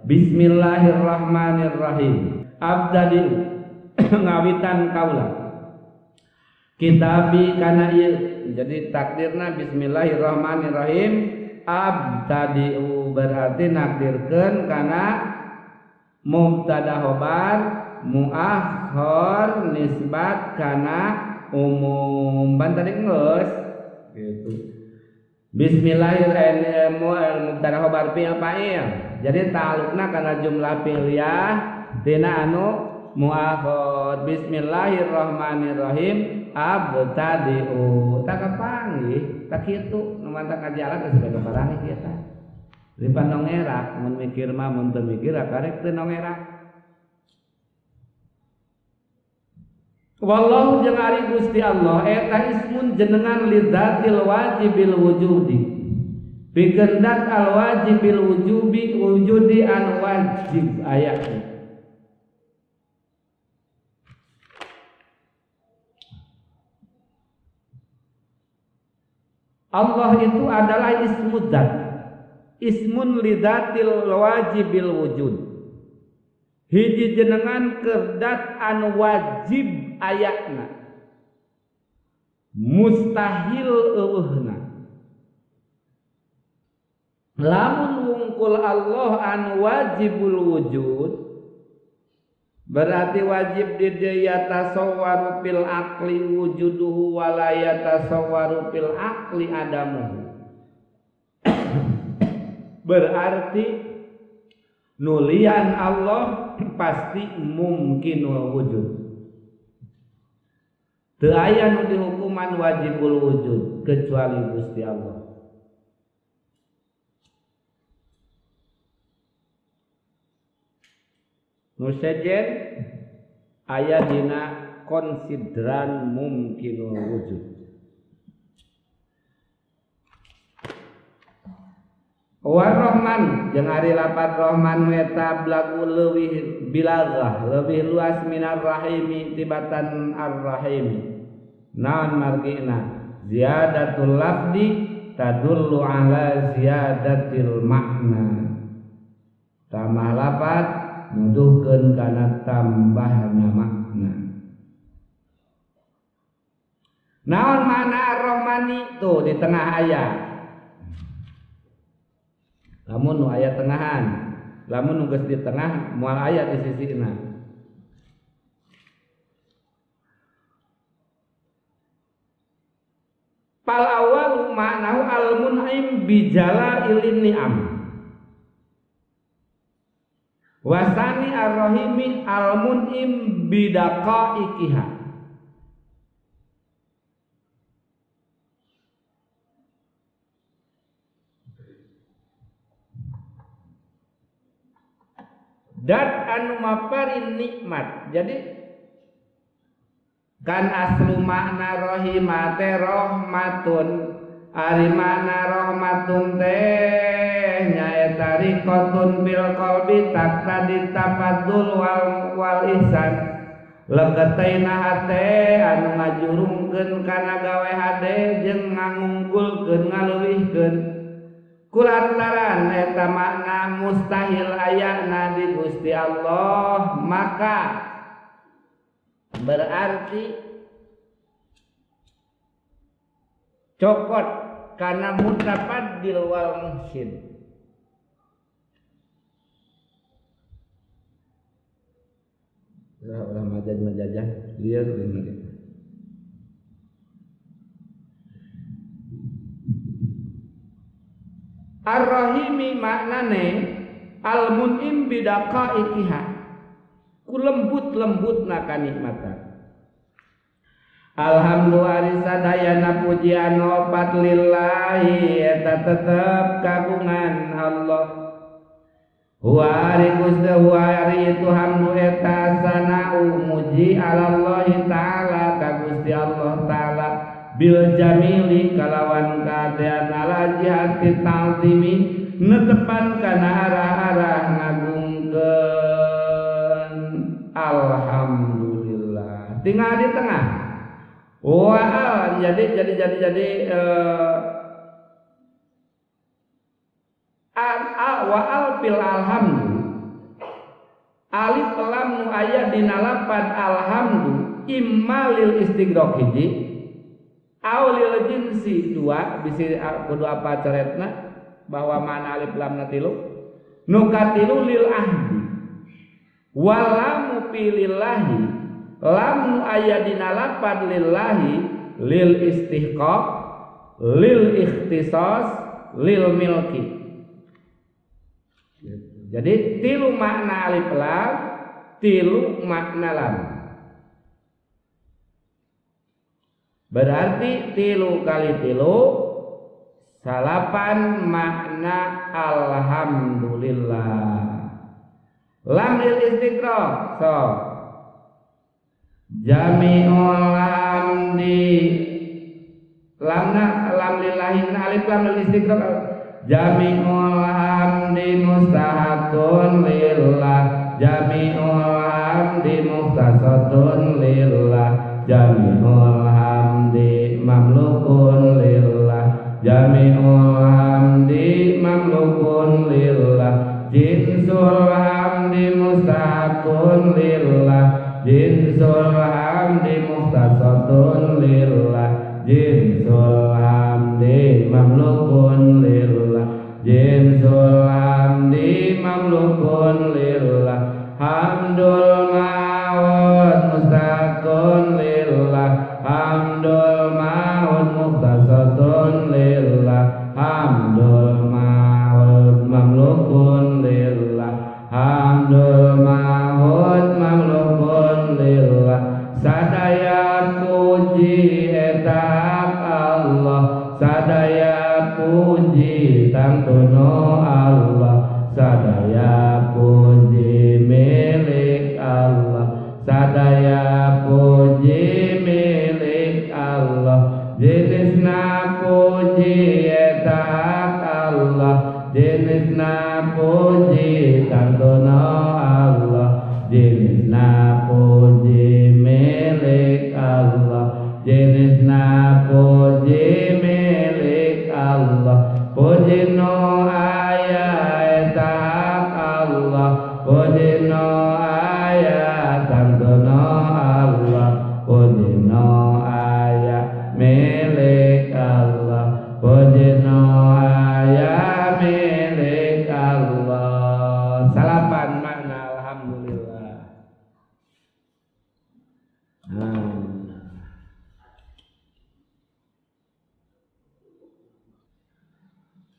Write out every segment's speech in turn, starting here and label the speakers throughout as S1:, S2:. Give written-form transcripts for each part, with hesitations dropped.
S1: Bismillahirrahmanirrahim. Abtadi ngawitan kaula kitabi kana ieu. Jadi takdirna bismillahirrahmanirrahim. Abtadi'u berarti nakdirkeun kana mubtada khobar muakhir nisbat kana umum. Ban tadi geus gitu. Bismillahirrahmanirrahim mubtada khobar fi'il fa'il. Jadi ta'alluqna kana jumlah fi'liyah dina anu muakhir. Bismillahirrahmanirrahim abtadi'u. Tak kapanggih tak kitu nu mantap kajalan teh sebagai barang ieu tah. Lipan nongerak mun mikir mah mun teu mikir karek teu nongerak. Wallahu jeung ari Gusti Allah eta ismun jenengan lidzatil wajibil wujudi. Pikeun dat al wajibil wujudi an wajib ayatna. Allah itu adalah ismud dzat. Ismun lidzatil wajibil wujud. Hiji jenengan kerdat anu wajib ayatna. Mustahil eueuhna. Lamun wungkul Allah anu wajibul wujud berarti wajib di dieu yatasawwaru fil aqli wujuduhu wa la yatasawwaru fil aqli adamuhu. Berarti nulian Allah pasti mungkinul wujud. Teu aya nu dihukuman wajibul wujud kecuali Gusti Allah. Nu sejen aya dina konsideran mungkinul wujud. War-Rahman jeung ari lapat Rahman eta blagu leuwih bilaghah leuwih luas minar rahimi tibatan ar-rahimi. Naon margina ziyadatul lafdi tadullu ala ziyadatil makna. Tambah lafat nuduhkeun kana tambahna makna. Naon makna ar-Rahmani tuh di tengah ayat. Lamun nu aya tengahan, lamun nu geus di tengah moal aya di sisina. Pal awal ma'nahu al-mun'im bi jala'ilin ni'am. Wasani ar-rahimi al-mun'im bi daqaiqiha. Dat anu maparin nikmat. Jadi kan aslu makna rahimate rahmatun. Ari makna rahmatun teh nyaeta riqatun bil qalbi taqtadi tafaddul wal ihsan. Legeteina hate anu ngajurungkeun kana gawe hade jeung ngangungkulkeun ngaleuwihkeun. Kulantaran eta makna mustahil ayana di Gusti Allah, maka berarti cokot kana mutafaddil wal muhsin. Ulah majaj liar ini. Ar-Rahimi maknane al-mun'im bidaqaiqiha. Ku lembut-lembutna kanikmatan. Alhamdulillah sadayana pujian opat lillahi eta tetep kagungan Allah. Huari Gusti huari itu hamdu eta sana'u muji alallahi ta'ala ka Gusti Allah ta'ala. Bil jamili kalawan kadean ala jihati ta'zimi netepan kana arah-arah ngagungkeun alhamdulillah. Tinggal di tengah. Wa'al jadi wa'al fil alhamdu alif lam nu aya dina lapad alhamdu imma lil istighraq hiji aw lil jinsi dua bisi kudu apa coretna bahwa mana alif lam na tilu nu katilu lil ahdi walamu pilillahi lam nu aya dina lapad lillahi lil istihqaq lil ikhtisas lil milki. Jadi tilu makna alif lam, tilu makna lam. Berarti tilu kali tilu salapan makna alhamdulillah. Lam lil istighraq. So jami'ul hamdi lam lillahi alif lam lil istighraq. Jami'ul hamdi mustahakun lillah, jami'ul hamdi muhtasatun lillah, jami'ul hamdi mamlukun lillah, jami'ul hamdi mamlukun lillah, jinsul hamdi mustahakun lillah, jinsul hamdi muhtasatun lillah, jinsul hamdi mamlukun lillah, jinsul hamdi mamlukun lillah, hamdul ma'ud mustaqun lillah, hamdul ma'ud muhtasatun lillah, hamdul ma'ud mamlukun lillah, hamdul ma'ud mamlukun lillah, sadaya puji eta Allah, sadaya puji tangtuno Allah, sadaya puji milik Allah, sadaya puji milik Allah, jenisna puji eta Allah, jenisna puji tangtuno Allah, jenisna puji milik Allah, jenisna puji milik Allah, puji no aya eta Allah, puji no aya tangtono Allah, puji no aya milik Allah, puji no aya milik Allah. Salapan makna alhamdulillah.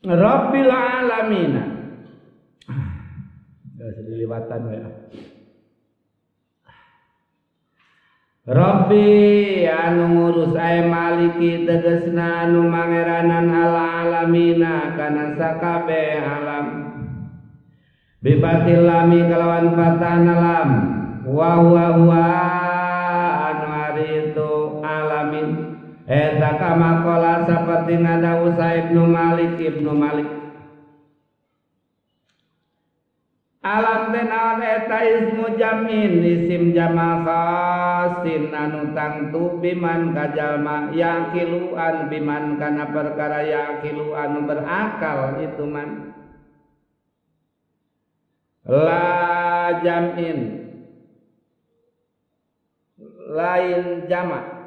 S1: Rabbil alamin. Sediliwatan ya. Rabbi anu ngurus ae maliki tegesna anu mangeranan alamina kana sakabeh alam. Bifatil lami kalawan fatahna lam. Wa huwa anu ari itu alamin. Eta kama qala saperti nadawu Ibnu Malik alam teh naon eta ismu jamin isim jama khasin anu tangtu biman kajalma yaqiluan biman kana perkara yaqilu anu berakal itu man la jamin lain jama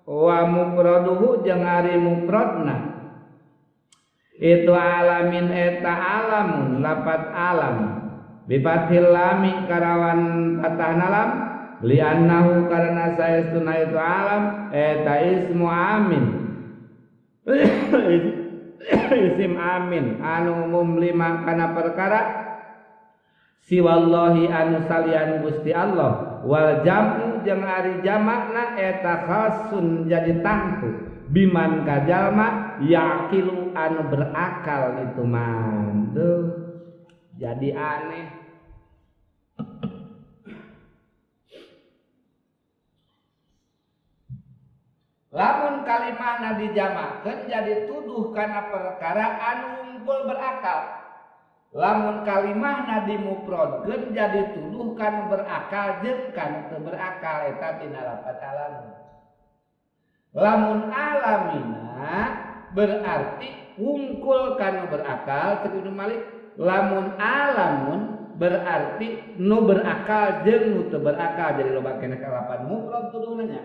S1: wa mufraduhu jeung ari mufradna itu alamin eta alamun lapat alam bifathil lami karawan fatahna lam li'annahu karena saestuna itu alam eta ismu amin isim amin anu umum lima kana perkara siwallahi anu salian Gusti Allah wal jam'u jeung ari jamakna eta khasun jadi tangtu biman kajalma yaqilu anu berakal itu man jadi aneh. Lamun kalimahna dijamakeun jadi tuduh kana perkara anu unggul berakal. Lamun kalimahna dimufradkeun jadi tuduh kana berakal jeung kana teu berakal eta tina lafaz alam. Lamun alamina berarti wungkul kana berakal Ibnu Malik. Lamun alamun berarti nu berakal jeung nu teu berakal jadi loba keneh kalapan mufrad tudungna.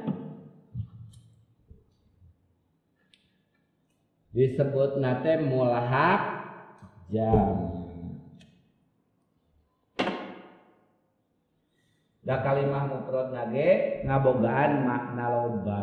S1: Disebut nate mulhaq jam. Da kalimah mufrad nage ngabogaan makna loba.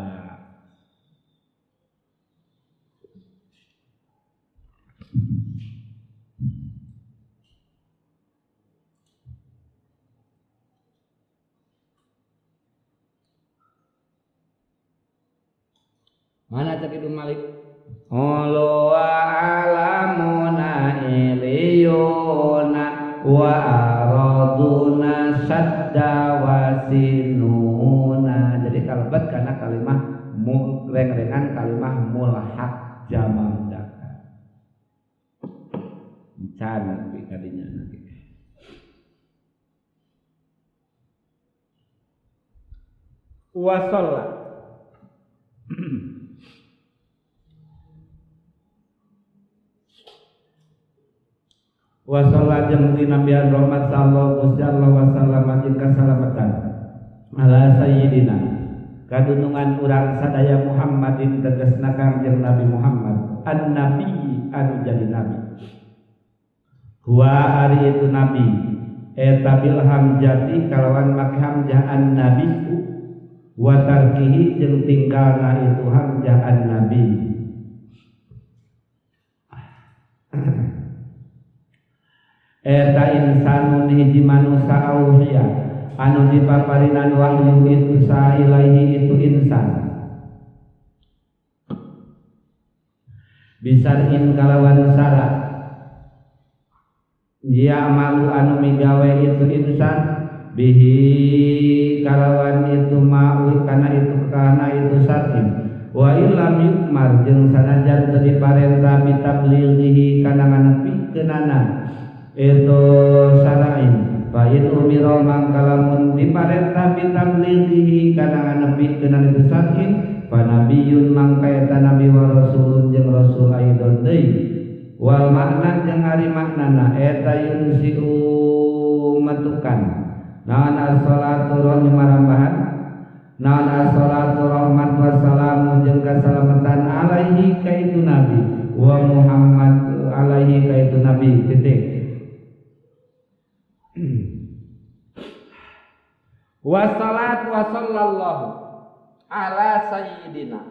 S1: Mana cek itu Malik? Ulu alamuna iliyuna wa araduna sadda wasinuna. Jadi kalebet karena kalimah reng-rengan kalimah mulhaq jama mudzakkar. Can kadinya nanti. Wa shalla wa sallallahu jeung nabian rahmat sallallahu alaihi wasallam jeung kasalamatan ala sayyidina kadunungan urang sadaya Muhammadin tegasna Kangjeng Nabi Muhammad an-nabi anu jadi nabi huwa ari itu nabi eta bil hamjati kalawan make hamzah an-nabi wa tarkihi jeung tinggalna itu hamzah an-nabi. Eta insanun hiji manusia auhia anu dipaparinan wahyu itu sailaihi itu insan bisarin kalawan syarat dia malu anu migawe itu insan bihi kalawan itu mau kana itu satim wa illam yukmar jeung sanajan teu diparentah bitablighihi kana nganepikeunana itu syara'in fa in umira mangkalamun diparentah bitablighihi kana nganepikeun itu sakin fa nabiyyun mangka eta nabi wa rasulun jeung rasul aidon deui wal makna jeung ari maknana eta yunsiu matukan naon as-salatu marambahan naon as-salatu rahmat wassalamu jeung kasalamatan alaihi ka itu nabi wa Muhammad alaihi ka itu nabi titik wassalat wa sallallahu ala sayyidina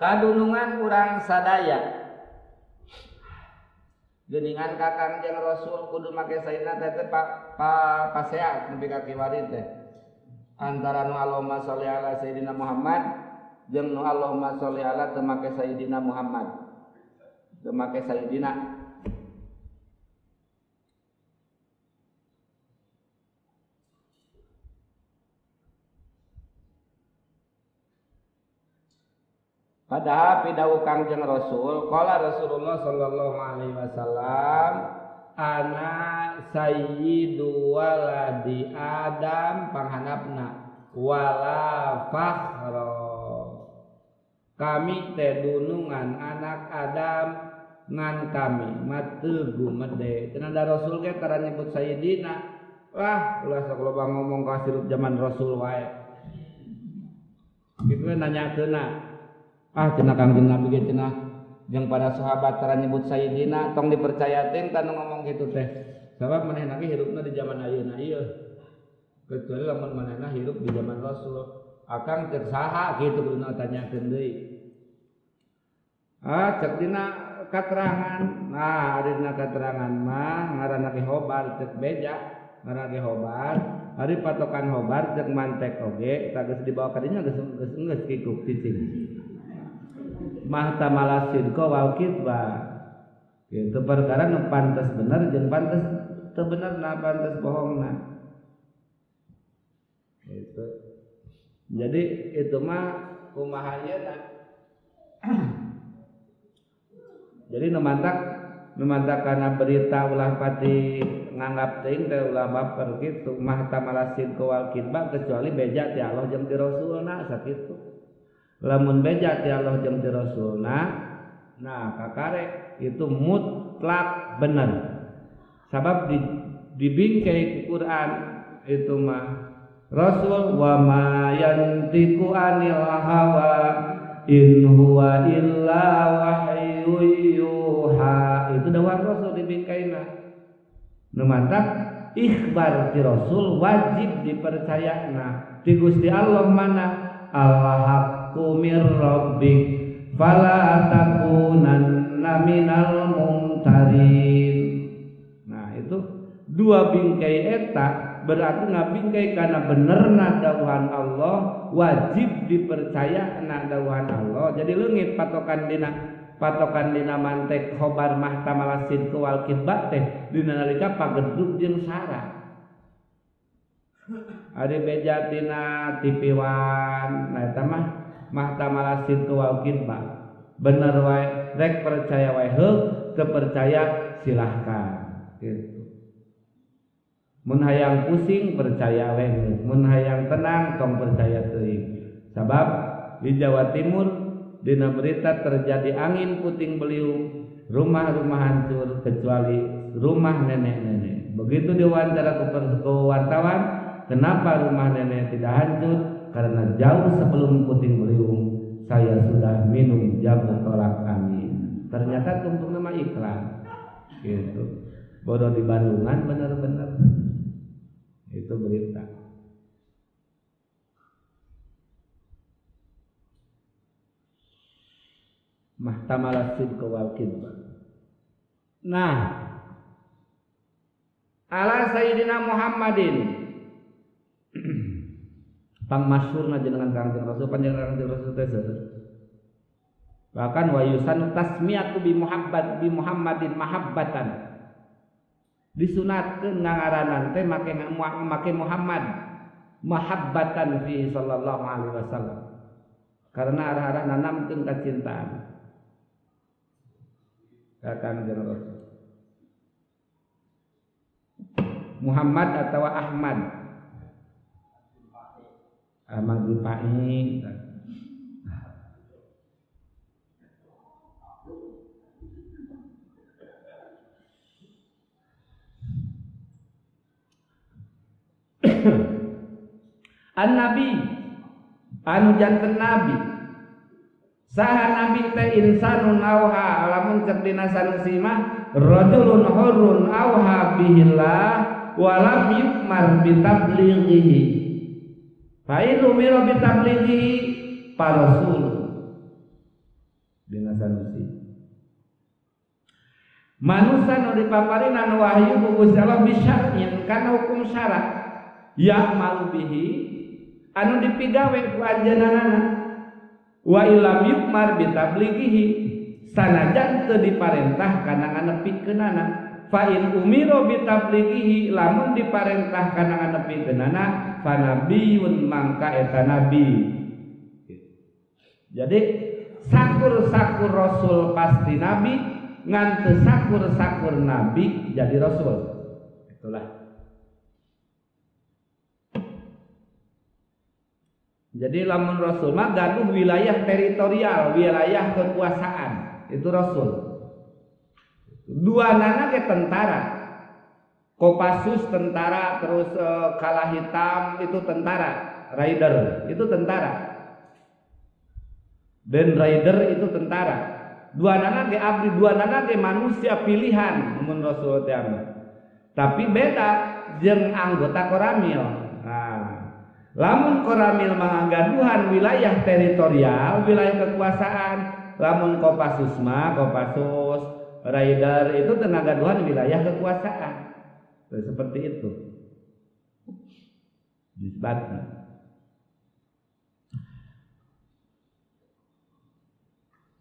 S1: kadunungan urang sadaya geuningan ka Kangjeng Rasul kudu make sayyidina teh pasea nepi ka kiwari teh antara nu Allahumma sholli ala sayyidina Muhammad jeung nu Allahumma sholli ala teu make sayyidina Muhammad teu make sayyidina padahal pidawuh Kangjeng Rasul qala Rasulullah sallallahu alaihi wasallam ana sayyidu waladi Adam panghandapna wala fakhra kami teh dunungan anak Adam ngan kami mateu gumede cenah Rasul ge tara nyebut sayyidina wah ulah sok loba ngomong ka sirup zaman Rasul wae kitu nanyakeunna cenah Kangjeng Nabi ge cenah jeung para sahabat tara nyebut sayyidina tong dipercayakeun kana ngomong kitu teh sabab manehna ge hirupna di zaman ayeuna ieu kecuali lamun manehna hirup di zaman Rasul akang cek saha gitu kudu tanyakeun deui cek dina katerangan ari dina katerangan mah ngaranna ge hobar cek beja ngaranna ge hobar ari patokan hobar cek mantek oge geus dibawa ka dinya geus kikuk cicing mah tamalasin ko wal kitba kitu perkara nu pantes bener jeung pantes teu benerna pantes bohongna gitu. Jadi itu mah kumaha ieu na. Jadi nu mantak numanta kana berita ulah pati nganggap teuing teh ulah baper kitu mah tamalasin kawal kidba kecuali beja ti Allah jeung ti Rasulna sakitu. Lamun beja ti Allah jeung ti Rasulna nah kakare itu mutlak bener. Sabab dibingkai Quran itu mah Rasul wa ma yantiqu anil hawa in huwa illa wahyu yuha. Itu dawuh Rasul dibingkaina. Nu mantap ikhbar ti Rasul wajib dipercayana. Ti Gusti Allah mana al-haqqu mir rabbik fala takunanna minal mumtarin. Nah itu dua bingkai eta berarti ngabingkai karena benerna dawuhan Allah wajib dipercaya na dawuhan Allah. Jadi leungit patokan dina mantek khobar mahtamalasin kawal kidba teh dina nalika pagedruk jeung syarat. Ari beja tina tipiwan nah eta mah mahtamalasin kawal kidba. Bener wae rek percaya wae heuh teu percaya silahkan gitu. Mun hayang pusing percaya we, mun hayang tenang tong percaya teuing. Sabab di Jawa Timur dina berita terjadi angin puting beliung, rumah-rumah hancur kecuali rumah nenek-nenek. Begitu diwawancara ku wartawan, kenapa rumah nenek tidak hancur? Karena jauh sebelum puting beliung saya sudah minum jamu tolak angin. Ternyata tuntung nama iklan. Gitu. Bodoh di Bandungan bener-bener. Itu berita. Mahtamal sidq wal kidba. Nah, ala Sayyidina Muhammadin pang masyhurna jenengan Kangjeng Rasul panjenengan Kangjeng Rasul teh bahkan wa yusan tasmiyatu bi Muhammadin mahabbatan. Disunatkeun ngangaranan teh make Muhammad mahabbatan fi sallallahu alaihi wasallam karena arah-arah nanamkeun kacintaan ka Kangjeng Rasul. Muhammad atau Ahmad Dipai An-Nabi anu janten Nabi saha Nabi teh insanun auha lamun cek dina sanusi mah rajulun hurrun auha bihillah wa lam yukmar bi tablighihi fa in umira bi tablighihi parasul dina sanusi manusia nu dipaparinana wahyu ku Gusti Allah bisyar'in kana hukum syarat ya malu bihi anu dipigawe ku anjeunana wa illam yukmar bi tablighihi sanajan teu diparentah kana nganepikeunana fa in umira bi tablighihi lamun diparentah kana nganepikeunana fa nabiyyun mangka eta nabi. Jadi sakur-sakur rasul pasti nabi ngan teu sakur-sakur nabi jadi rasul. Itulah. Jadi lamun rasul mah gaduh wilayah teritorial, wilayah kekuasaan, itu rasul. Dua nana ke tentara. Kopassus tentara, terus Kala Hitam itu tentara, Rider itu tentara. Dan Rider itu tentara. Dua nana ke abdi, dua nana ke manusia pilihan mun rasul teh. Tapi beda jeung anggota Koramil. Lamun Koramil mangagaduhan wilayah teritorial, wilayah kekuasaan. Lamun Kopassus mah, Kopassus, Rider itu tenagaduhan wilayah kekuasaan. Seperti itu. Disbatna.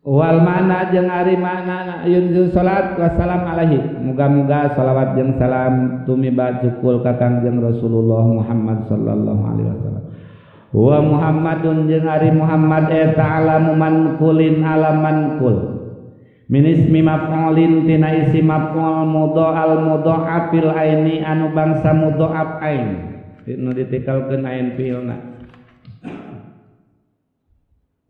S1: Wal mana jeung ari makna yunzul salat wassalam alaihi muga-muga salawat jeung salam tumiba cukul ka Kangjeng Rasulullah Muhammad sallallahu alaihi wasallam wa Muhammadun jeung ari Muhammad eta alamu mankulin alaman kul min ismi maf'ulin tina isi maf'ul mudha'af fil aini anu bangsa mudha'af ain nu ditikalkeun ain fiilna.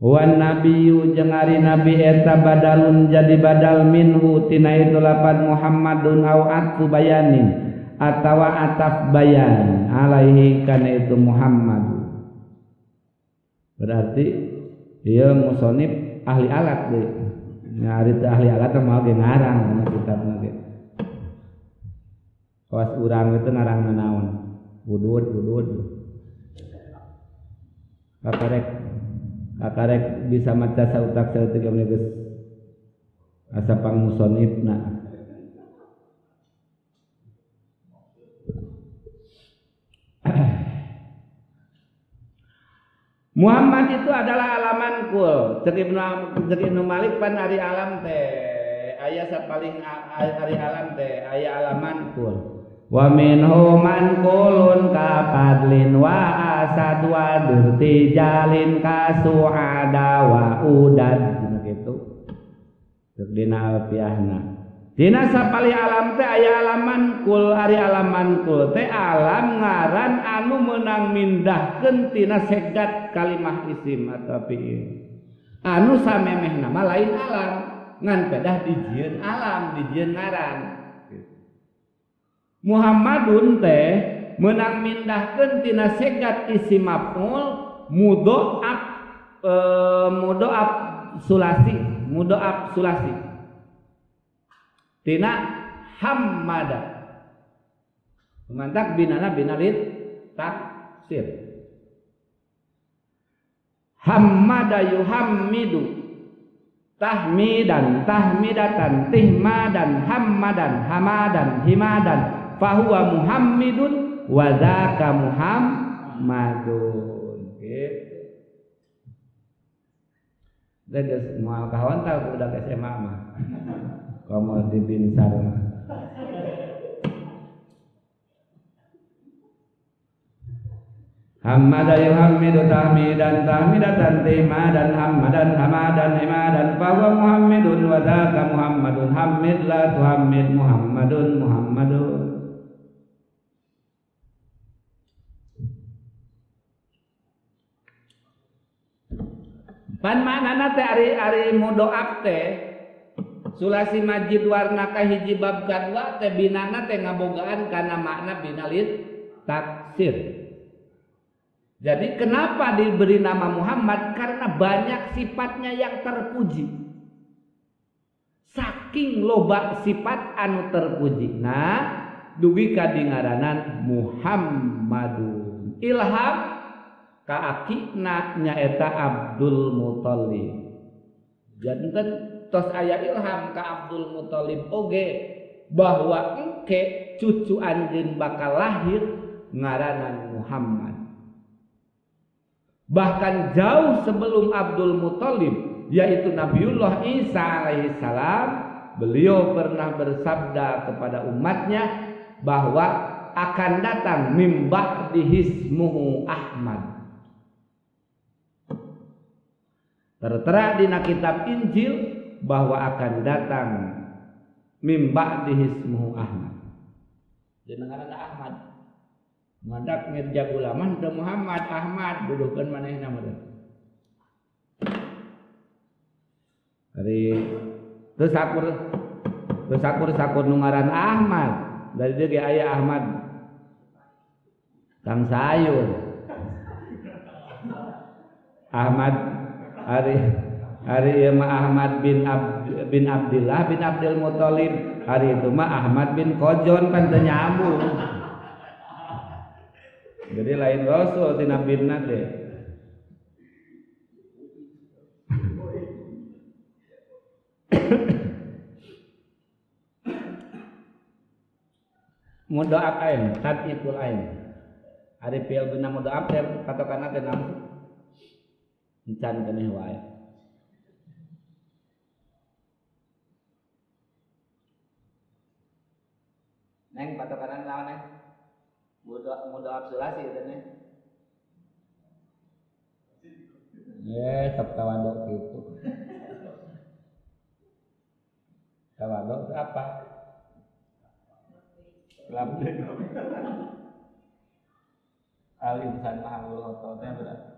S1: Wan nabiyyu jeung ari nabi eta badalun jadi badal minhu tina itu lapan Muhammadun au atfu bayanin atawa ataf bayan alaihi kana itu Muhammad. Berarti ieu musonif ahli alat deui. Nya ari teu ahli alat mah ge ngarang dina kitabna ge. Kawas urang itu ngarangna naon? Budud. Akarek bisa maca sautak sautik geus asa pangmusonifna. Muhammad itu adalah alaman kul. Cek Ibnu Malik pan ari alam teh aya sapaling ari alam teh aya alaman kul. Wa minhu man kulun ka padlin wa asad wa dirtijalin ka suada wa udad gitu. Cek dina alfiahna. Dina sapali alam teh aya alaman kul ari alaman kul teh alam ngaran anu meunang mindahkeun tina segat kalimah isim atau fiil. Anu samemehna mah lain alam ngan pedah dijieun alam dijieun ngaran. Muhammadun teh meunang mindahkeun tina segat isim maf'ul mudha'af sulasi tina hammada mantak binana binalit taksir hammada yuhammidu tahmidan tahmidatan tihmadan hammadan hamadan himadan fahuwa muhammidun wa dzaka muhammadun gitu. Dan moal kawan tahu udah ke SMA mah kamu di Binsar Hammada yuhammidu tahmidan tahmidatan tihmadan hammadan hamadan himadan fahuwa muhammidun wa dzaka muhammadun hammid la tuhammid muhammadun muhammadun. Pan manana teh ari mudhoaf teh sulasi majid warna ka hiji bab kadua teh binana teh ngabogaan kana makna binalit taksir. Jadi kenapa diberi nama Muhammad? Karena banyak sifatnya yang terpuji. Saking loba sifat anu terpuji. Nah, dugi kadingaranan Muhammadun. Ilham ka akina nyaeta Abdul Muthalib. Janten tos aya ilham ka Abdul Muthalib oge bahwa engke cucu anjeun bakal lahir ngaranan Muhammad. Bahkan jauh sebelum Abdul Muthalib yaitu Nabiullah Isa alaihissalam, beliau pernah bersabda kepada umatnya bahwa akan datang mim ba'di ismuhu Ahmad. Tertera di kitab Injil bahwa akan datang mim ba'di ismuhu Ahmad. Jenenganna Ahmad. Mandak Mirja Gulaman teu Muhammad Ahmad duduhkeun manehna mah. Ari teu sakur nu ngaran Ahmad. Dari dia ge aya Ahmad Kang Sayur. Ahmad Ari mah Ahmad bin Abdillah bin Abdul Muthalib. Hari itu mah Ahmad bin Kojon kan teu nyambung. Jadi lain Rasul tina binna teh. Mudha'af ain, tad'iful ain. Ari fi'il bina mudha'af teh patokanna teh naon? Encan keneh wae. Neng patokanan naon neng? Mudha'af sulasi teh neng. Sok tawadok gitu. Tawadhu itu apa? Labdek. Al-insan mahalul khototnya berarti.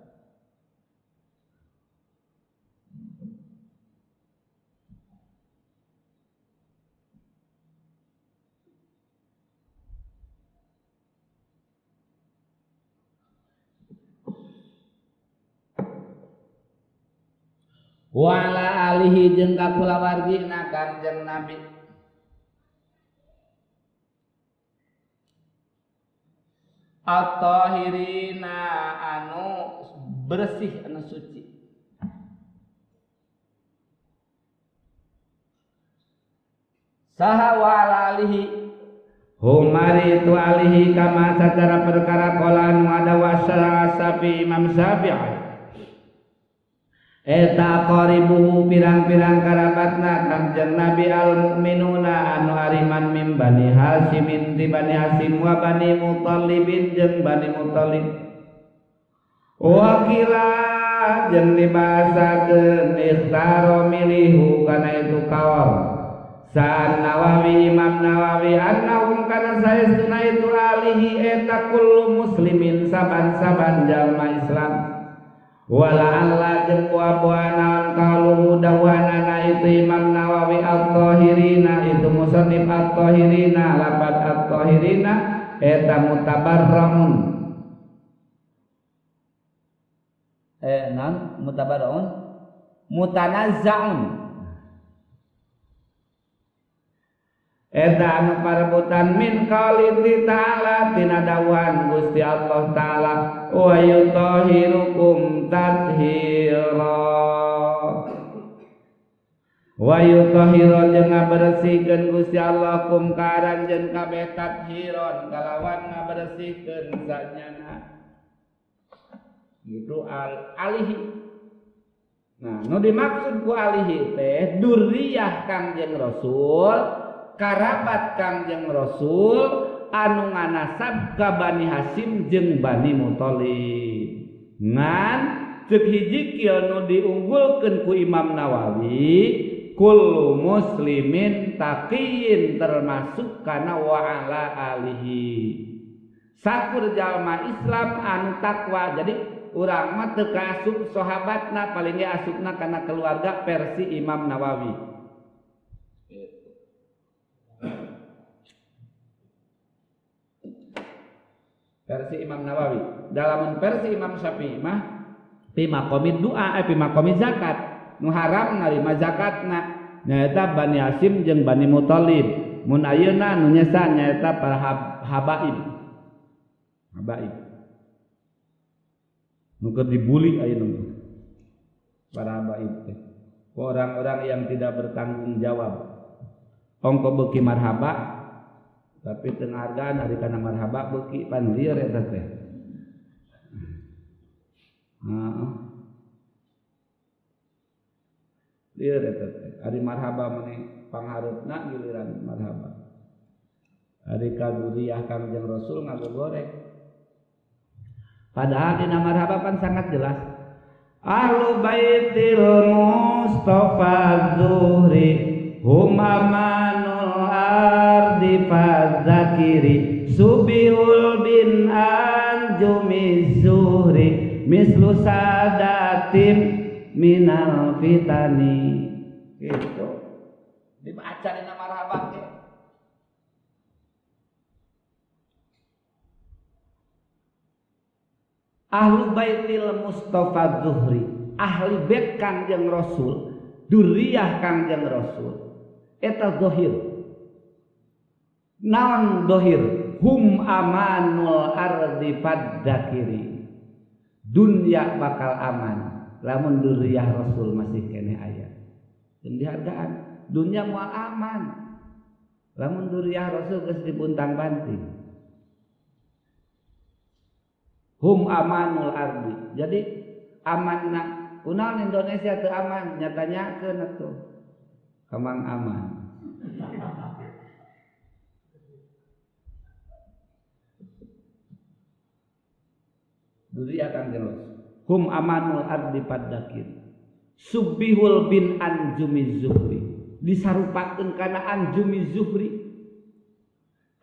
S1: Wala alihi jeung kakulawargina Kanjeng Nabi. At-tahirina anu bersih anu suci. Saha wala alihi humari itu alihi kama secara perkara kolan wada wasara sapi Imam Syafi'i. Eta qaribuhu pirang-pirang karabatna Kanjeng Nabi al-mukminuna anu ariman min Bani Hasimin ti Bani Hasim wa Bani Muthalibin jeung Bani Muthalib. Wakila jeung dibahasakeun ikhtaro milihu kana itu kaum. Sa'an Nawawi Imam Nawawi annahum kana saestuna itu alihi eta kullu muslimin saban-saban jalma Islam. Wala Allah jeung buah-buahan kaluhu dawanana itu Imam Nawawi at-tahirina itu musannif at-tahirina lapat at-tahirina eta mutabarraun mutabarraun mutanazzaun eta anu parebutan min qauli ta'ala tina dawuhan Gusti Allah taala wa yutahhirukum tathira wa yutahhiru jeung ngabersihkeun Gusti Allah kum karanjeun kabeh tathiron kalawan ngabersihkeun sanyana gitu alihi. Nah nu dimaksud ku alihi teh durriyah Kangjeng Rasul karabat Kangjeng Rasul anu nganasab ka Bani Hasim jeung Bani Muthalib. Ngan ceuk hiji kieu nu diunggulkeun ku Imam Nawawi kullu muslimin taqiyin termasuk kana wa ala alihi. Sakur jalma Islam anu takwa. Jadi urang mah teu kaasup sahabatna paling ge asupna kana keluarga versi Imam Nawawi. Versi Imam Nawawi. Dalam versi Imam Syafi'i mah fi maqamid du'a fi maqamid zakat. Nu haram narima zakatna nyaeta Bani Hasim jeung Bani Muthalib. Mun ayeuna nu nyesa nyaeta para habaib. Habaib. Nu keur dibuli ayeuna. Para habaib teh. Orang-orang yang tidak bertanggung jawab. Ongko beuki marhaba tapi tengah hargaan hari kana marhaba beuki pan lieur eta teh. Lieur eta teh. Ari marhaba meneh pangharupna giliran marhaba. Ari kaduriyah Kangjeng Rasul ngagorek. Padahal dina marhaba pan sangat jelas. Ahlu baitil Mustafa Zuhri hum amanul ardi fadzakiri subihul bin anjumi zuhri mislu sadatim minal fitani. Gitu dibaca dina marhaban ge. Ahlu baitil Mustafa Zuhri ahli bait Kangjeng Rasul durriyah Kangjeng Rasul eta zahir. Naon zahir? Hum amanul ardi fadzakiri. Dunya bakal aman lamun durriyah Rasul masih keneh aya. Jeung dihargaan dunya moal aman lamun durriyah Rasul geus dipuntang banting. Hum amanul ardi. Jadi amanna kunaon Indonesia teu aman nyatanyakeun atuh. Kamang aman. Duri akan jelas. Hum amanul ardi fadzakir. Subihul bin anjumi zuhri. disarupakeun kana anjumi zuhri,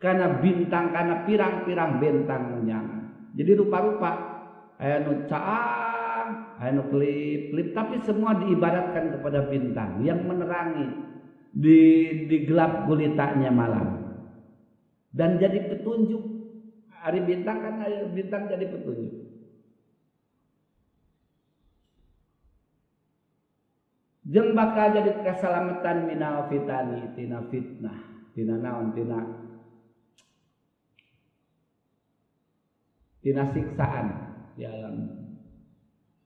S1: kana bintang, kana pirang-pirang bentang nyang. Jadi rupa-rupa aya nu caang, aya nu kelip-kelip, tapi semua diibaratkan kepada bintang yang menerangi di gelap gulitanya malam dan jadi petunjuk. Ari bintang kan aya bintang jadi petunjuk. Jeung bakal jadi keselamatan minal fitani, tina fitnah, tina naon, tina siksaan ya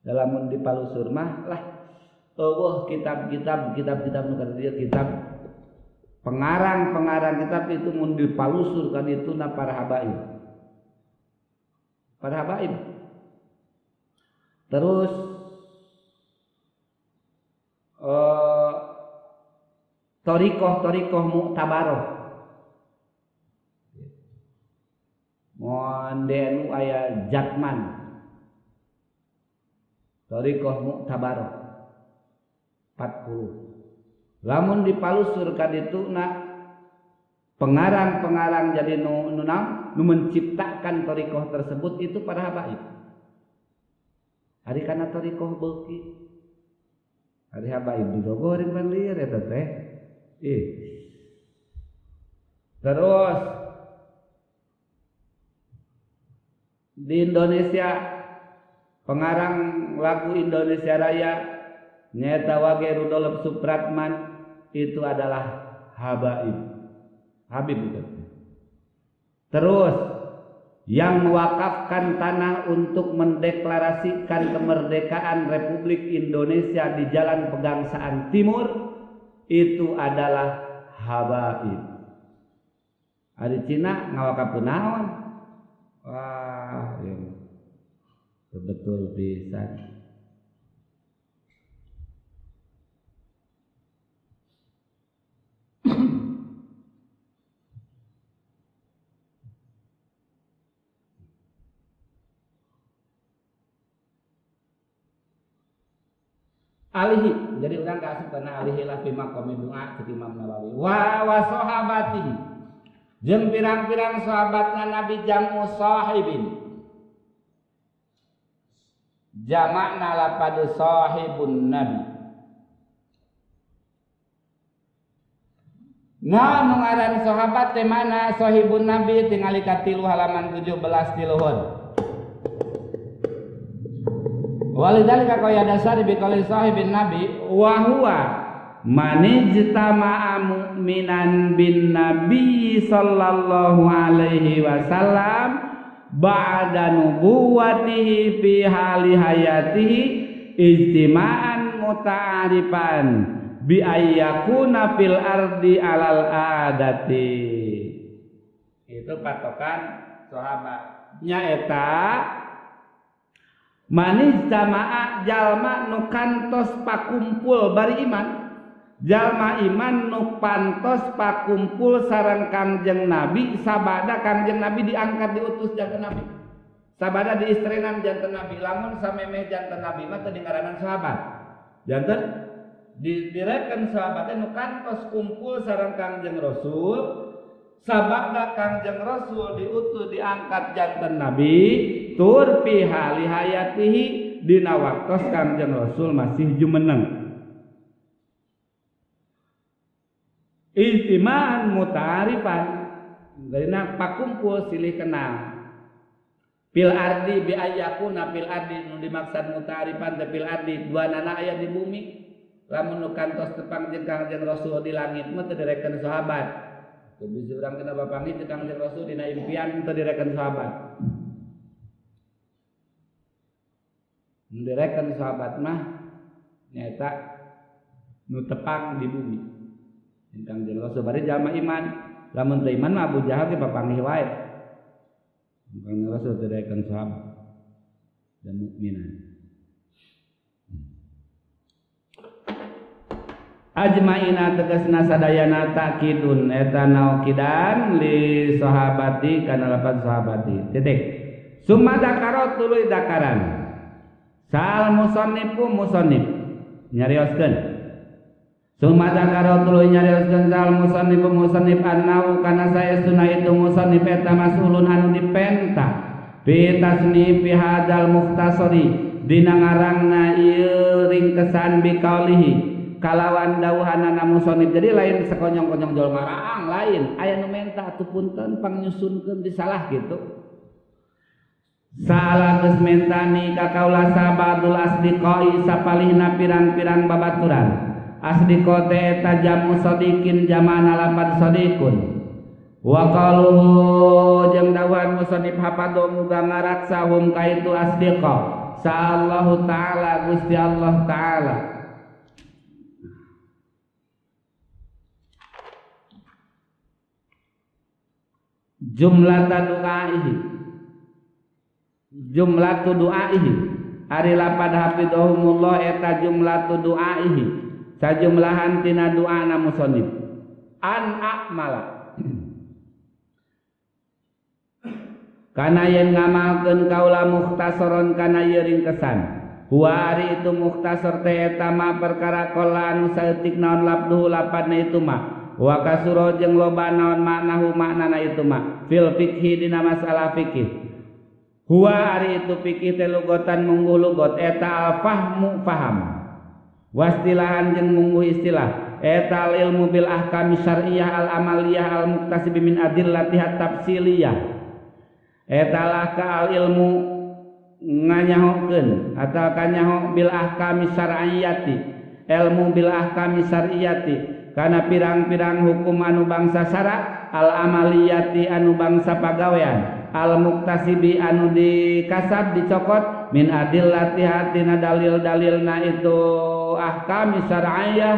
S1: dalam dipalusur mah lah eueuh kitab-kitab nu kadieu kitab pengarang kitab itu mun dipalusur ka dituna para habaib. Terus torikoh mu'tabaroh mondenu aya jatman torikoh mu'tabaroh 40 lamun dipalusur ka dituna pengarang jadi nu menciptakan torikoh tersebut itu para habaib. Ari kana torikoh beuki ari habaib digogoreng pan lieur eta teh. Terus di Indonesia pengarang lagu Indonesia Raya nyaeta Wage Rudolf Supratman itu adalah habaib. Habib itu. Terus yang mewakafkan tanah untuk mendeklarasikan kemerdekaan Republik Indonesia di Jalan Pegangsaan Timur itu adalah habaib. Ari Cina ngawakafkeun naon? Wah, ya. Betul pisan. Alihi, jadi orang kasih karena alihi lah bima komi doa ke Imam Nawawi. Wa sahabati, jeung pirang-pirang sahabatna Nabi jamu sahibin. Jamakna lapad sahibun Nabi. Nah, nu ngaran sahabat teh mana sahibun Nabi tingali ka 3 halaman 17 di luhur. Walidhalika kaya dasar biqauli sahibin Nabi wa huwa manijtama'a mu'minan bin Nabi sallallahu alaihi wasallam ba'da nubuwatihi fi hali hayatihi ijtima'an muta'arifan bi ayyakuna fil ardi alal adati. Itu patokan sahabat nyaeta manis jamaah jalma nu kantos pakumpul bari iman, jalma iman nu pantos pakumpul sareng Kangjeng Nabi sabada Kangjeng Nabi diangkat diutus janten Nabi, sabada diistrenan janten Nabi. Lamun samemeh janten Nabi mah teu dingaranan sahabat, janten direken sahabatnya nu kantos kumpul sareng Kangjeng Rasul sabada Kangjeng Rasul diutus diangkat janten Nabi tur fi hali hayatihi dina waktos Kangjeng Rasul masih jumeneng. Ijtima'an muta'arifan darina pakumpul silih kenal. Fil ardi bi ayyakuna fil ardi nu dimaksud muta'arifan teh fil ardi duanana aya di bumi. Lamun nu kantos tepang jeung Kangjeng Rasul di langit mah teu direken sahabat. Teu bisa urang kena bapangi jeung Kangjeng Rasul dina impian teu direken sahabat. Direken sahabat mah nyata nu tepang di bumi. Kangjeng Rasul bari jalma iman, lamun teu iman mah Abu Jahal ge papanggih wae. Kangjeng Rasul teu direken sahabat dan mukminan. Ajmaina tegasna sadayana takidun eta naukidan li sahabati kana lapan sahabati. Titik. Summa dakaro tuluy dakaran. Sal musonnifu musonnif nyarioskeun Sumada karotuluy nyarioskeun sal musannif annau kana saestuna itu musannif eta mas'ulun anu dipenta bi tasnifi hadzal mukhtasari dina ngarangna ieu ringkesan bi qaulihi kalawan dawuhanna musannif. Jadi lain sekonyong-konyong jol ngarang lain aya nu menta atuh punten pangnyusunkeun disalah gitu. Salah geus mentani ka kaula sabadul asdiqai sapalihna pirang-pirang babaturan. Asdiqa teh eta jamu sadiqin jamana lapad sadiqun. Wa qalu jeung dawuhan musannif hafadho muga ngaraksahum ka itu asdiqa. Sa'allahu ta'ala Gusti Allah ta'ala. Jumlatu du'aihi ari lapad hafidhahumullah eta jumlatu du'aihi sajumlahan tina du'ana musannif an a'mala kana yen ngamalkeun kaula mukhtasaron kana ieu ringkesan huwa ari itu mukhtasar teh eta ma perkara qala anu saeutik naon labduhu lapadna itu mah wa kasura jeung loba naon maknahu maknana itu mah fil fiqhi dina masalah fikih. Huwa ari itu fikih teh lugotan mungguh lugot eta al fahmu faham wastilahan jeung mungguh istilah eta al ilmu bil ahkam syar'iyyah al amaliyah al muktasib min adillatiha tafsiliyah eta lah ka al ilmu nganyahokeun atawa kanyaho bil ahkam syar'iyyati ilmu bil ahkam syar'iyyati kana pirang-pirang hukum anu bangsa syara al amaliyati anu bangsa pagawean al muktasibi anu dikasab dicokot min adillatiha tina dalil-dalilna itu ahkam syar'iyyah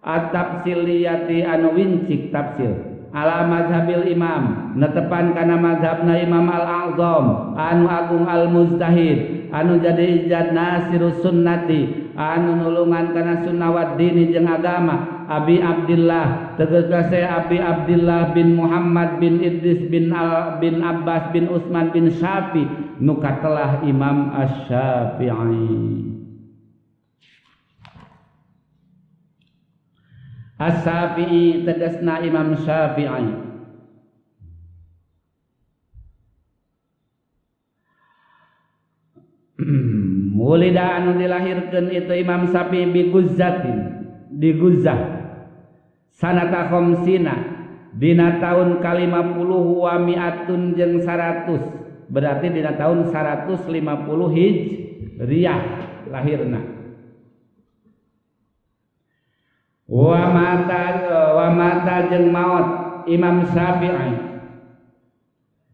S1: at-tafsiliyati anu wincik tafsir ala mazhabil imam netepan kana mazhabna Imam al-A'zam anu agung al-mujtahid anu jadi ijad nasirus sunnati anu nulungan kana sunnah wad dini jeung agama Abi Abdillah tegasna Abi Abdillah bin Muhammad bin Idris bin Abbas bin Utsman bin Syafi nu katelah Imam Asy-Syafi'i. Asy-Syafi'i tegasna Imam Syafi'i. Mulida anu dilahirkeun itu Imam Syafi'i bi Guzzatin di Guzzah sanata khamsina dina tahun ka-50 wa mi'atun jeung 100 berarti dina tahun 150 Hijriyah lahirna wa mata jeung maot Imam Syafi'i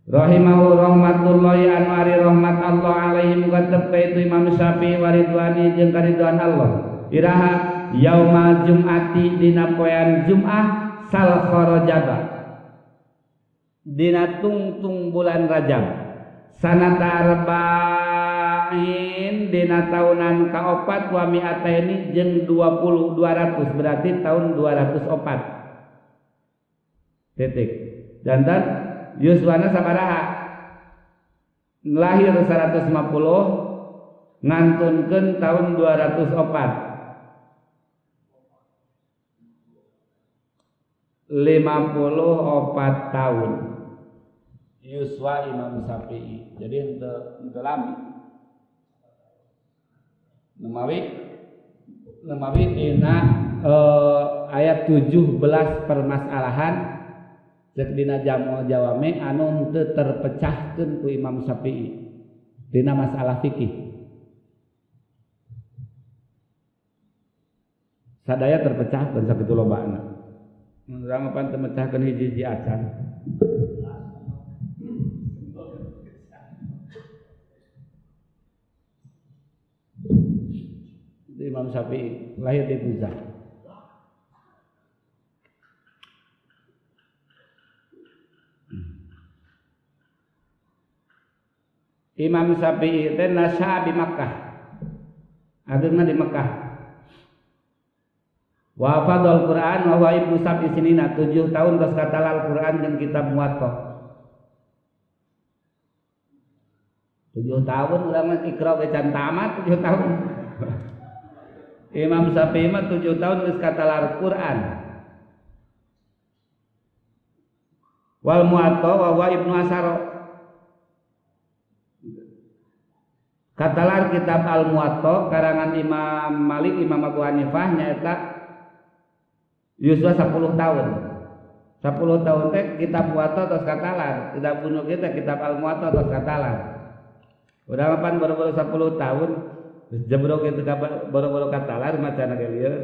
S1: rahimahu rahmatullahi anu ari rahmat Allah alaihi mugatep ka itu Imam Syafi'i waridwani jeung karidwan Allah iraha yaumal jum'ati dina poean Jum'ah sal kharajaba dina tungtung bulan Rajab sanata arba'in dina tahunan kaopat wa mi'ataini jeung 200 berarti tahun 204 titik jantan yuswana sabaraha lahir 150 ngantunkeun tahun 204 54 tahun yuswa Imam Syafi'i jadi henteu lami lemawi dina ayat 17 permasalahan cek dina jamu jawame anu henteu terpecahkeun ku Imam Syafi'i dina masalah fikih sadaya terpecahkeun sakitu lobana urang pan teu mecahkeun hiji-hiji acan. Imam Syafi'i lahir di Guzzah. Imam Syafi'i teh nasya di Makkah. Adeuna di Makkah. Wa fadhal Quran wa huwa ibnu sab'i sinina 7 tahun tos katalal Quran jeung kitab Muwatta. 7 tahun urang mah ikra ge can tamat 7 tahun. Imam Syafi'i mah 7 tahun geus katalar Quran. Wal Muwatta wa Ibnu Asaro. Katalar kitab Al Muwatta karangan Imam Malik, Imam Abu Hanifah nyaeta yuswa 10 tahun. 10 tahun teh kitab Muwatta tos katalar, kitab bunuh kita kitab Al Muwatta tos katalar. Urang pan baru-baru 10 tahun jebrok itu baru-baru katalar macana ge lieu.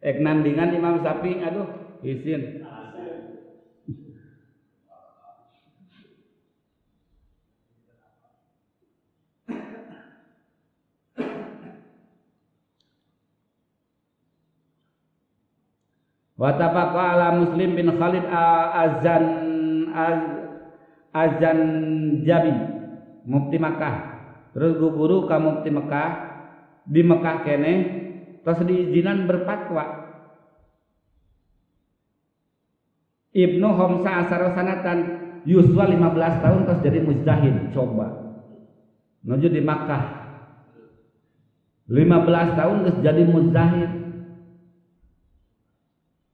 S1: Ek nandingan Imam Syafi'i aduh isin. Watafaqa ala Muslim bin Khalid Azan Jabi mufti Makkah. Terus guru ka mufti Makkah di Makkah kene tos diizinan berfatwa. Ibnu Homsa asara sanatan yuswa 15 tahun tos jadi mujtahid. Coba nuju di Makkah 15 tahun terus jadi mujtahid.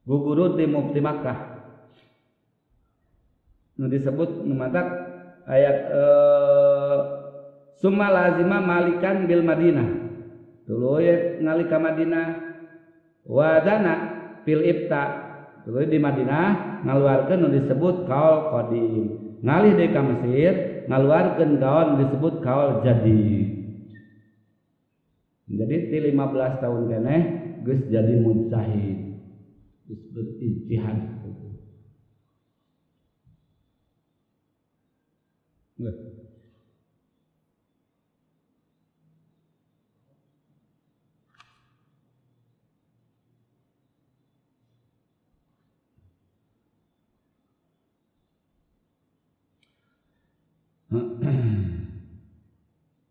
S1: Guguru di mufti Makkah. Nu disebut numatak ayat summa lazima malikan bil Madinah. Tuluy ngalika Madinah wadana fil ibta. Tuluy di Madinah ngaluarkeun nu disebut kaul qadim. Ngalih deui ka Mesir ngaluarkeun kaul disebut kaul jadid. Jadi di 15 tahun keneh geus jadi mujtahid. Berijtihad.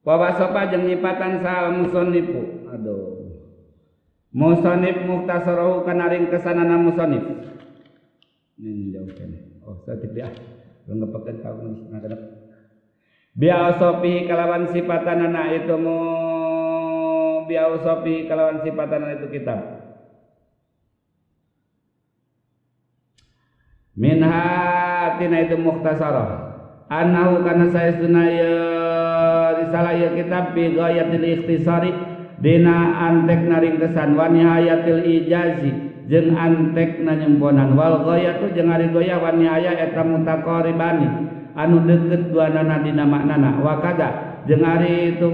S1: Wawasopa jeung nyipatan sal musonnifu. Aduh. Musonif mukhtasarahu kana ringkesanana musonif. Jauh kene. Oh, saya tidak ngepeket tahu ngadep. Biausofi kalawan sipatanana itu biausofi kalawan sipatanana itu kitab. Minha tina itu mukhtasarah. Annahu kana saestuna ya risalah ya kitab bi ghayatil ikhtisari dina antek naring kesan wa nihayatil ijazi jeung antek na nyemponan wal ghayatu jeung ari goya wa nihaya eta mutaqaribani anu deukeut duanana dina maknana wa kada jeung ari itu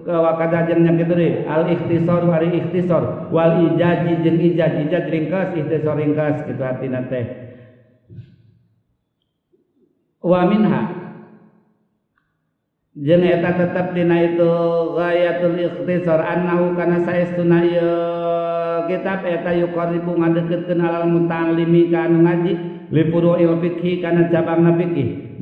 S1: wa kada jeung nya kitu deui al ikhtisar ari ikhtisar wal ijazi jeung ijaz ringkas ikhtisar ringkas kitu artina teh wa minha jeung eta tetep dina itu ghayatul ikhtisar annahu kana saestuna ieu kitab eta yuqaribu ngadeukeutkeun alal muta'allimi ka anu ngaji li furu'il fiqhi kana cabangna fiqih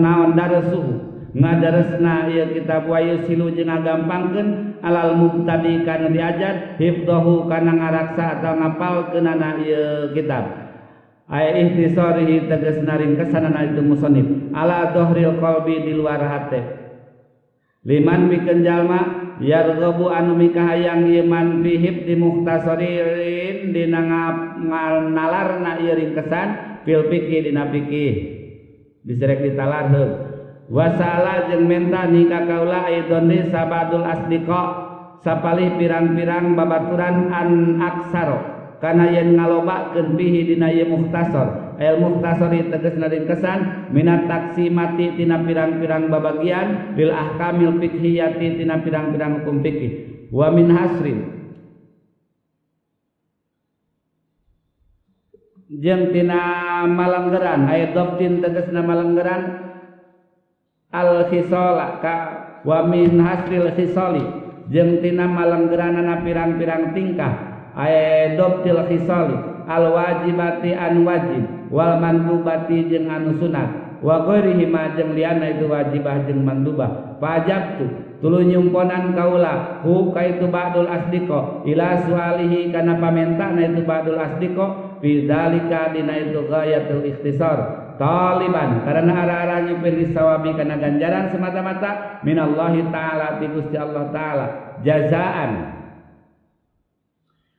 S1: naon darasuh ngadaresna ieu kitab wa yusilu jeung ngagampangkeun alal mubtadi kana diajar hifdhahu kana ngaraksa atawa ngapalkeunana ieu kitab. Aya ihtisarihi tegasna ringkesanana itu musannif ala dhahril qalbi di luar hate liman mikeun jalma yarghabu anu mikahayang iman bihib di mukhtasarin dina nganalarna ieu ringkesan fil fiqhi dina fiqih disrek ditalar heuh wasala jeung menta nika kaula aidon di sabadul asdiqa sapalih pirang-pirang babaturan an aksaro kana yen ngalobakeun bihi dina ieu mukhtasar al mukhtasari tegasna ringkesan minat taksimati tina pirang-pirang babagian bil ahkamil fiqhiyati tina pirang-pirang hukum fikih wa min hasrin jeung tina malanggeran aya dhabtin tegasna malanggeran al khisala ka wa min hasril khisali jeung tina malanggeranana pirang-pirang tingkah aya dobtil khisali al wajibati an wajib wal mandubati jeung anu sunat wa ghairihi ma jeung liana itu wajibah jeung mandubah fajabtu tuluy nyumponan kaula hu kaitu ba'dul asdiqa ila sualihi kana pamentana itu ba'dul asdiqa fi dzalika dina itu ghayatul ikhtisar taliban karena ara-ara nyupir disawabi kana ganjaran semata-mata minallahi ta'ala ti Gusti Allah ta'ala jazaan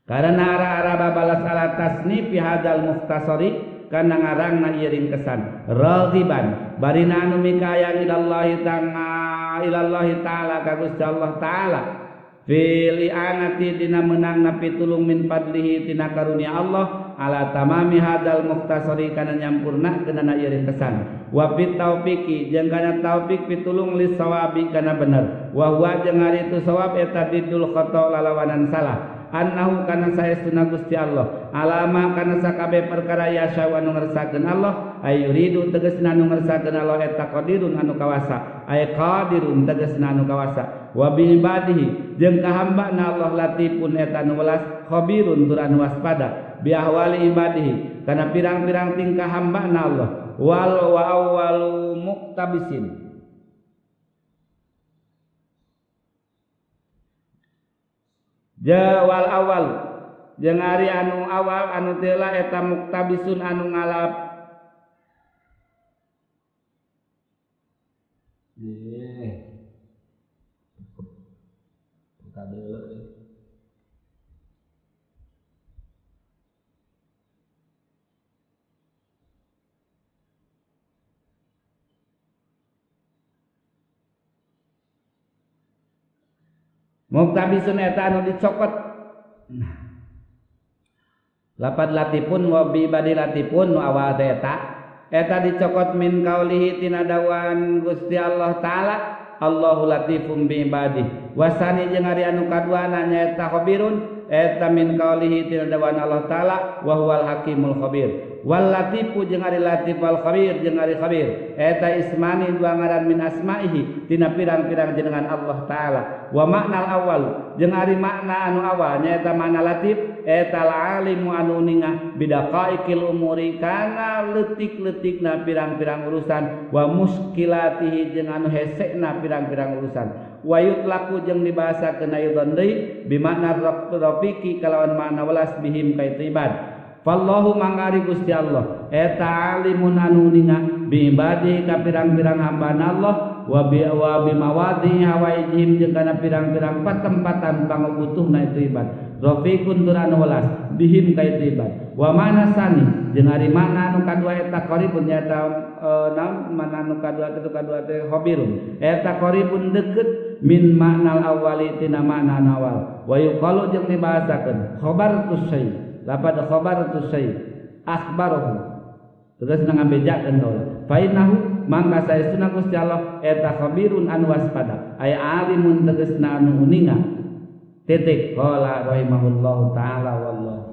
S1: karena ara-ara babalas ala tasnifi hadal mukhtasari kana ngarangna ieu ringkesan raghiban barina anu mikayang ilallahi ta'ala ka Gusti Allah ta'ala fil i'anati dina meunangna pitulung min fadlihi tina karunia Allah ala tamami hadal mukhtasari kana nyampurna keunana ieu ringkesan wa fit taufiqi jeung kana taufik pitulung lis sawabi kana bener wa huwa jeung ari itu sawab eta didul khata lalawanan salah annahu kana saestuna Gusti Allah alama kana sakabeh perkara yasya anu ngersakakeun Allah ayuridu tegasna anu ngersakakeun Allah eta qadirun anu kawasa ay qadirun tegasna anu kawasa wa bi ibadihi jeung ka hambana Allah latifun eta anu welas khabirun tur anu waspada bi ahwali ibadihi kana pirang-pirang tingkah hambana Allah wal wa awwalu muqtabisin wal awal jeung ari anu awal anu teula eta muktabisun anu ngalap muktabisun eta anu dicokot lapad latipun wa bi badilatipun nu awal eta dicokot min kaulihi tina dawan Gusti Allah taala Allahu latifum bi ibadi wasani jeung ari anu kaduana nyaeta khabirun eta min kaulihi tina dawan Allah taala wa huwal hakimul khabir wal latifu jeung ari latif wal khabir jeung ari khabir eta ismani dua ngaran min asma'ihi tina pirang-pirang jenengan Allah taala wa maknal awal jeung ari makna anu awal nyaeta makna latif eta alimu anu ninga bidaqaiqil umuri kana leutik-leutikna pirang-pirang urusan wa muskilatihi jeung anu hesekna pirang-pirang urusan wa yutlaku jeung dibahasakeun ayeuna deui bi makna rafiqi kalawan makna welas bihim ka itu ibad fallahu mangari Gusti Allah eta alimun anu ninga bi ibadi ka pirang-pirang hambana Allah wa bi mawadi hawaijihim jeung kana pirang-pirang patempatan pangabutuhna itu ibad rafiqun tur anu welas bihim ka itu ibad wa manasani jeung ari makna anu kadua eta qaribun nyaeta mana anu kadua teh khabirun eta qaribun deukeut min maknal awali tina makna awal wa yuqalu jeung dibahasakeun khabartus syai lapad khabartus syai akhbaruhu terus ngambejakeun tol fa innahu mangka saestuna Gusti Allah eta khabirun anu waspada ay alimun tegasna anu uninga titik qala rahimahullahu taala wallahu